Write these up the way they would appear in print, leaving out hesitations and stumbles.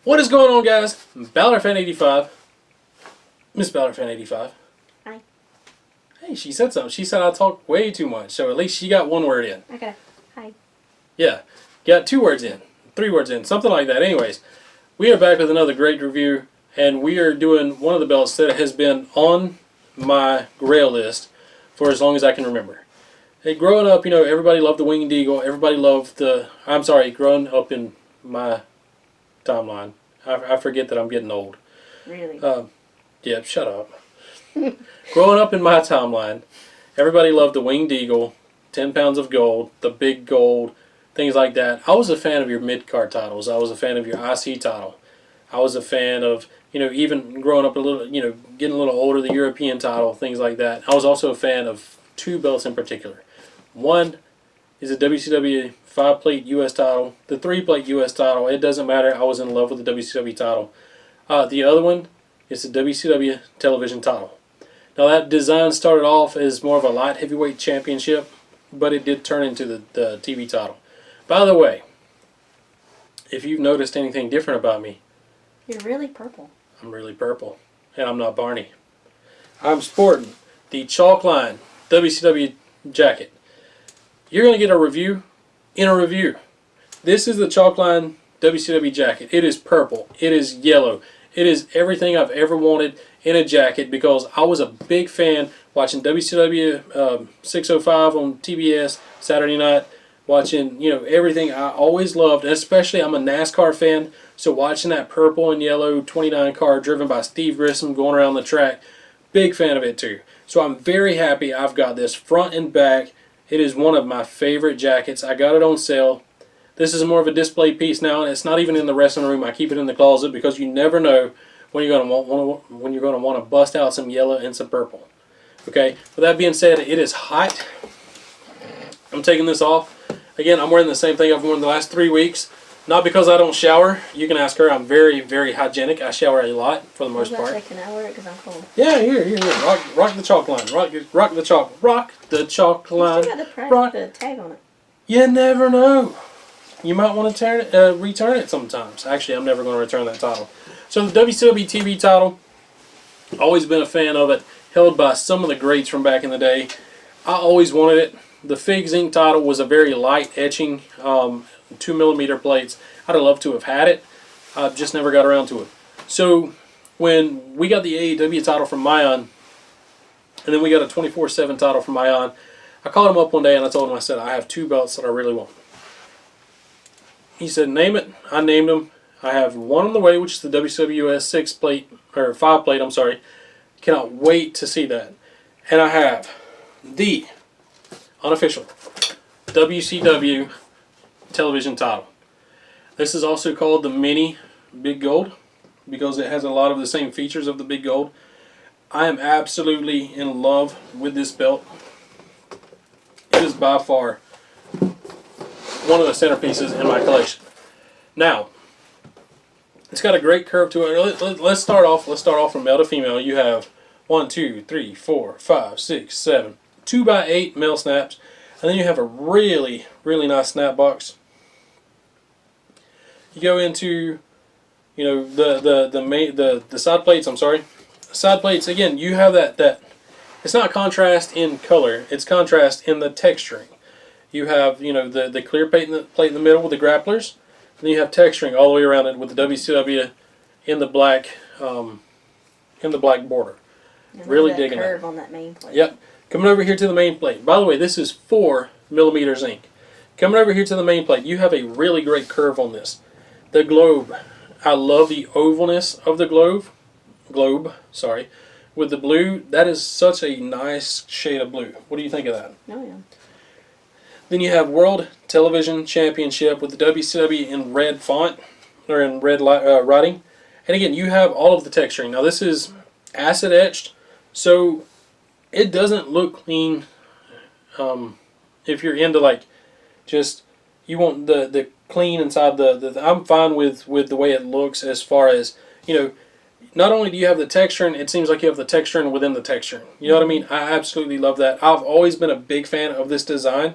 What is going on, guys? Balor Fan 85. Miss Balor Fan 85. Hi. Hey, she said something. She said I talk way too much, so at least she got one word in. Okay. Hi. Yeah, got 2 words in, 3 words in, something like that. Anyways, we are back with another great review, and we are doing one of the belts that has been on my grail list for as long as I can remember. Hey, growing up, you know, everybody loved the Winged Eagle. Everybody loved the... growing up in my timeline. I forget that I'm getting old. Really? Yeah, shut up. Growing up in my timeline, everybody loved the Winged Eagle, 10 pounds of gold, the big gold, things like that. I was a fan of your mid-card titles. I was a fan of your IC title. I was a fan of, you know, even growing up a little, you know, getting a little older, the European title, things like that. I was also a fan of 2 belts in particular. One is a WCW 5-plate U.S. title, the 3-plate U.S. title. It doesn't matter. I was in love with the WCW title. The other one is the WCW television title. Now that design started off as more of a light heavyweight championship, but it did turn into the TV title. By the way, if you've noticed anything different about me, You're really purple. I'm really purple, and I'm not Barney. I'm sporting the chalk line WCW jacket. You're going to get a review in a review. This is the chalk line WCW jacket. It is purple. It is yellow. It is everything I've ever wanted in a jacket because I was a big fan watching WCW 605 on TBS Saturday night, watching, you know, everything I always loved, especially I'm a NASCAR fan, so watching that purple and yellow 29 car driven by Steve Grissom going around the track, big fan of it too. So I'm very happy I've got this front and back. It is one of my favorite jackets. I got it on sale. This is more of a display piece now, and it's not even in the wrestling room. I keep it in the closet because you never know when you're going to want to bust out some yellow and some purple. Okay. With that being said, it is hot. I'm taking this off. Again, I'm wearing the same thing I've worn the last 3 weeks. Not because I don't shower. You can ask her. I'm very, very hygienic. I shower a lot for the most part. Can I wear it because I'm cold? Yeah, here. Rock the chalk line. Rock the chalk line. You still got the tag on it. You never know. You might want to return it sometimes. Actually, I'm never going to return that title. So the WCW TV title, always been a fan of it. Held by some of the greats from back in the day. I always wanted it. The Figs Inc. title was a very light etching, 2mm plates. I'd have loved to have had it. I just never got around to it. So when we got the AEW title from Mayan, and then we got a 24/7 title from Mayan, I called him up one day and I told him, I said, I have 2 belts that I really want. He said, name it. I named them. I have one on the way, which is the WWS 6-plate, or 5-plate, I'm sorry. Cannot wait to see that. And I have the Unofficial WCW television title. This is also called the Mini Big Gold because it has a lot of the same features of the Big Gold. I am absolutely in love with this belt. It is by far one of the centerpieces in my collection. Now, it's got a great curve to it. Let's start off from male to female. You have 1, 2, 3, 4, 5, 6, 7, 2x8 male snaps, and then you have a really, really nice snap box. You go into, you know, the side plates. I'm sorry, side plates. Again, you have that. It's not contrast in color. It's contrast in the texturing. You have, you know, the clear plate in the middle with the grapplers, and then you have texturing all the way around it with the WCW in the black border. And really that digging it. curve on that main plate. Yep. Coming over here to the main plate. By the way, this is 4mm zinc. Coming over here to the main plate, you have a really great curve on this. The globe. I love the ovalness of the globe. Sorry. With the blue, that is such a nice shade of blue. What do you think of that? Oh, yeah. Then you have World Television Championship with the WCW in red font, or in red writing. And again, you have all of the texturing. Now this is acid etched, so it doesn't look clean. If you're into like just, you want the clean inside the I'm fine with the way it looks as far as, you know, not only do you have the texturing, it seems like you have the texturing within the texturing. You know what I mean? I absolutely love that. I've always been a big fan of this design.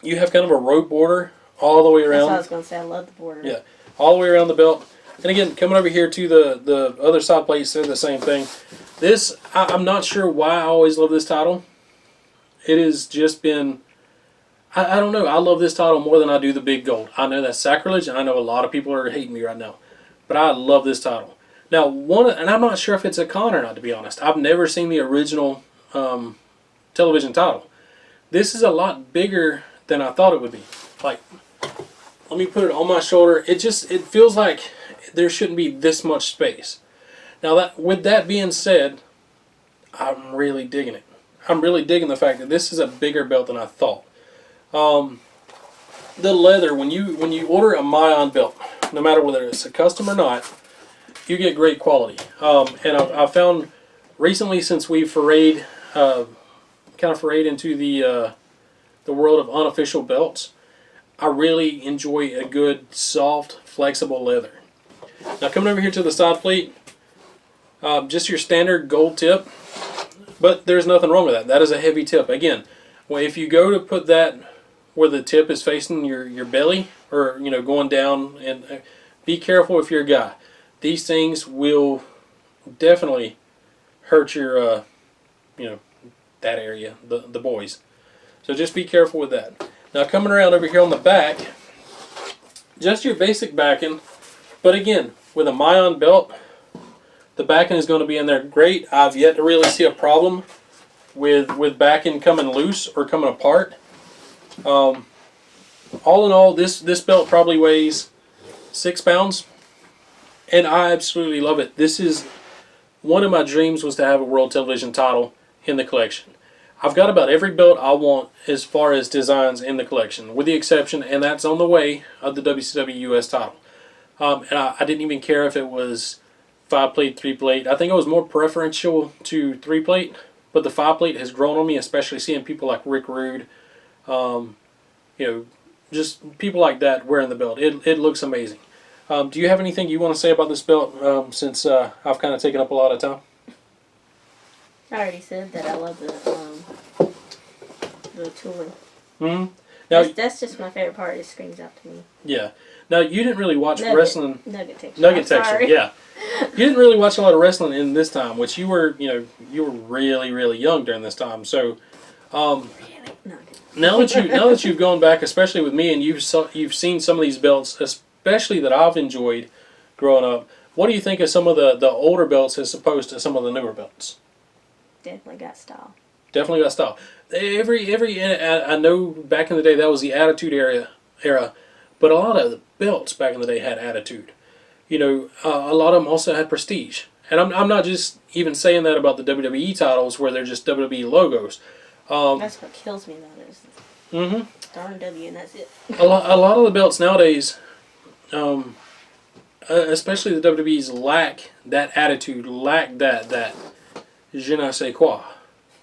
You have kind of a rope border all the way around. That's what I was going to say. I love the border. Yeah. all the way around the belt. And again, coming over here to the other side plates, they're the same thing. This, I'm not sure why I always love this title. It has just been, I don't know, I love this title more than I do the big gold. I know that's sacrilege, and I know a lot of people are hating me right now. But I love this title. Now, and I'm not sure if it's a con or not, to be honest. I've never seen the original television title. This is a lot bigger than I thought it would be. Like, let me put it on my shoulder. It feels like there shouldn't be this much space. Now, with that being said, I'm really digging it. I'm really digging the fact that this is a bigger belt than I thought. The leather, when you order a Mayan belt, no matter whether it's a custom or not, you get great quality. And I've found recently, since we kind of forayed into the world of unofficial belts, I really enjoy a good, soft, flexible leather. Now, coming over here to the side plate, just your standard gold tip, but there's nothing wrong with that. That is a heavy tip. Again, if you go to put that where the tip is facing your belly, or going down, and be careful if you're a guy. These things will definitely hurt your that area, the boys. So just be careful with that. Now, coming around over here on the back, just your basic backing, but again, with a Mayan belt, the backing is going to be in there great. I've yet to really see a problem with backing coming loose or coming apart. All in all, this belt probably weighs 6 pounds, and I absolutely love it. This is one of my dreams, was to have a world television title in the collection. I've got about every belt I want as far as designs in the collection, with the exception, and that's on the way, of the WCW US title. And I didn't even care if it was 5-plate, 3-plate. I think I was more preferential to 3-plate, but the 5-plate has grown on me, especially seeing people like Rick Rude, just people like that wearing the belt. It looks amazing. Do you have anything you want to say about this belt, since I've kind of taken up a lot of time? I already said that I love the tooling. Mm-hmm. Now, that's just my favorite part. It screams out to me. Yeah. Now, you didn't really watch wrestling. Nugget texture. Nugget texture. Yeah. You didn't really watch a lot of wrestling in this time, which you were really, really young during this time. So, now that you've gone back, especially with me, and you've seen some of these belts, especially that I've enjoyed growing up. What do you think of some of the older belts as opposed to some of the newer belts? Definitely got style. Definitely got style. I know back in the day that was the Attitude era, but a lot of the belts back in the day had attitude. A lot of them also had prestige. And I'm not just even saying that about the WWE titles where they're just WWE logos. That's what kills me about it. Mm-hmm. Darn W, and that's it. A lot of the belts nowadays, especially the WWE's, lack that attitude, lack that je ne sais quoi.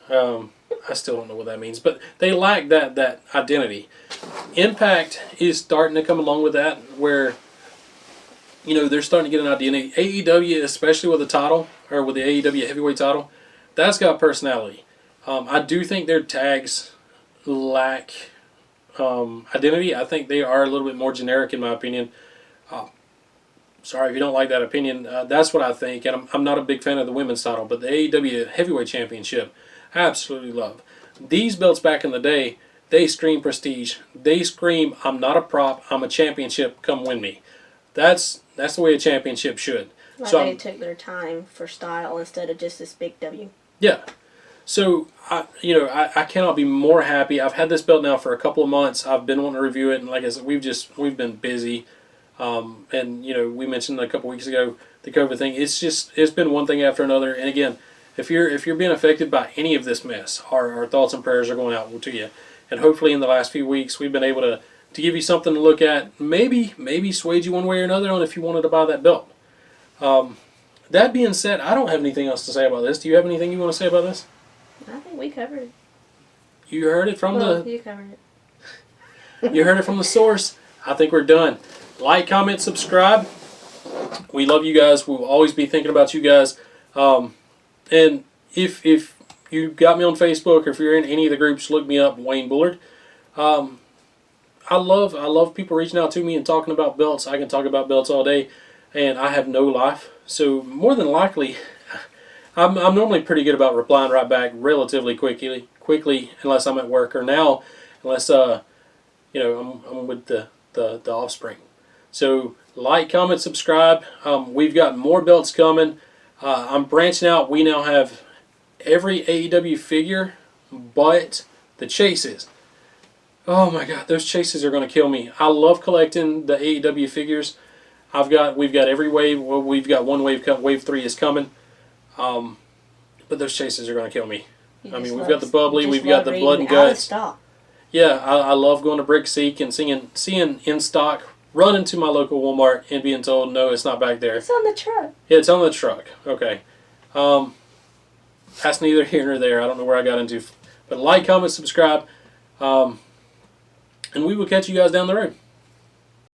I still don't know what that means, but they lack that identity. Impact is starting to come along with that, where they're starting to get an identity. AEW, especially with the title, or with the AEW heavyweight title, that's got personality. I do think their tags lack identity. I think they are a little bit more generic, in my opinion. Sorry if you don't like that opinion. That's what I think, and I'm not a big fan of the women's title, but the AEW Heavyweight Championship, I absolutely love. These belts back in the day, they scream prestige. They scream, I'm not a prop, I'm a championship, come win me. That's the way a championship should. Like they took their time for style instead of just this big W. Yeah. So, I cannot be more happy. I've had this belt now for a couple of months. I've been wanting to review it, and like I said, we've been busy. And we mentioned a couple weeks ago the COVID thing. It's been one thing after another. And again, if you're being affected by any of this mess, our thoughts and prayers are going out to you. And hopefully, in the last few weeks, we've been able to give you something to look at. Maybe swayed you one way or another on if you wanted to buy that belt. That being said, I don't have anything else to say about this. Do you have anything you want to say about this? I think we covered it. You heard it from you covered it. You heard it from the source. I think we're done. Like, comment, subscribe. We love you guys. We'll always be thinking about you guys. And if you got me on Facebook, or if you're in any of the groups, look me up, Wayne Bullard. I love people reaching out to me and talking about belts. I can talk about belts all day, and I have no life. So more than likely, I'm normally pretty good about replying right back relatively quickly, unless I'm at work, or now, unless I'm with the offspring. So like, comment, subscribe. We've got more belts coming. I'm branching out. We now have every AEW figure, but the chases. Oh my God, those chases are going to kill me. I love collecting the AEW figures. We've got every wave. Well, we've got one wave. Wave 3 is coming. But those chases are going to kill me. I mean, we've got the bubbly, we've got the blood and guts. Yeah, I love going to Brick Seek and seeing in stock, running to my local Walmart and being told, no, it's not back there. It's on the truck. Yeah, it's on the truck. Okay. That's neither here nor there. I don't know where I got into. But like, comment, subscribe. And we will catch you guys down the road.